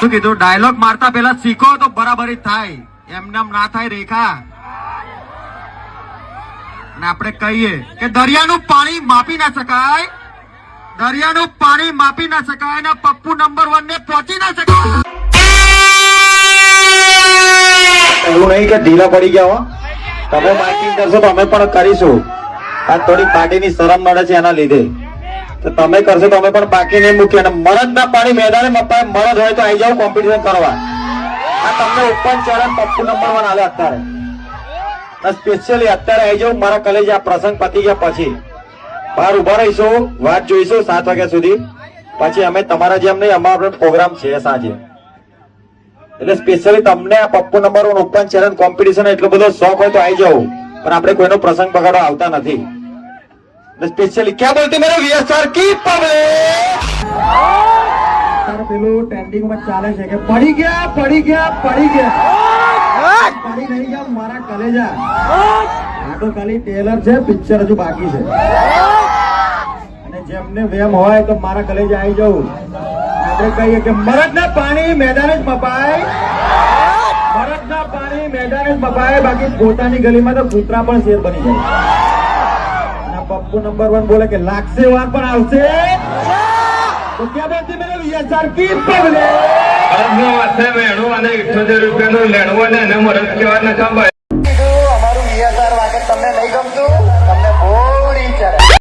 શું કીધું? ડાયલોગ મારતા પેલા શીખો તો બરાબરી થાય, એમને એમ ના થાય. રેખા ને આપણે કહીએ કે દરિયાનું પાણી માપી ના શકાય, દરિયાનું પાણી માપી ના શકાય ને પપ્પુ નંબર 1 ને પહોંચી ના શકાય. એવું નહીં કે ઢીલા પડી ગયા હો, તમે બાઇકિંગ કરશો તો અમે પણ કરીશું. આ થોડી પાર્ટીની શરમ મળે છે એના લીધે, તો તમે કરશો તો અમે પણ બાકી નહીં મૂકીએ. અને મરદ ના પાણી મેદાને મપાય, મરદ હોય તો આવી જાવ કોમ્પિટિશન કરવા. આ તમને ઓપન ચેલેન્જ પપ્પુ નંબર 1 આલે અત્યારે, સ્પેશિયલી અત્યારે આવી જાવ મારા કલેજ. આ પ્રસંગ પતી ગયા પછી બહાર ઉભા રહીશું, વાત જોઈશું 7 વાગ્યા સુધી. પછી અમે તમારા જેમ નહીં, અમારો પ્રોગ્રામ છે સાંજે, એટલે સ્પેશિયલી તમને આ Pappu number 1 open challenge competition એટલો બધો શોખ હોય તો આવી જાવ. પણ આપણે કોઈનો પ્રસંગ બગાડવા આવતા નથી. સ્પેશિયલી ક્યાં બોલતી મેરે વીએસઆર કી પબ્લિક. પેલું ટ્રેન્ડિંગમાં ચાલે છે કે પડી ગયા પડી ગયા પડી ગયા, પડી નહીં ગયા મારા કલેજા. આ તો ખાલી ટેલર છે, પિક્ચર હજુ બાકી છે. અને જેમને વેમ હોય તો મારા કલેજા આવી જવું. આપણે કહીએ કે મરદના પાણી મેદાને જ મપાય, મરદના પાણી મેદાને જ મપાય. બાકી પોતાની ગલીમાં તો કૂતરા પણ શેર બની જાય. અને પપ્પુ નંબર 1 બોલે કે લાગશે વાર પણ આવશે. તો ક્યાં બોલતી મેરે વીએસઆર કી પબ્લિક. મરદનો વાસે વેણું અને 78 રૂપિયાનું લેણું અને એને મરદ કહેવા ન ખબર.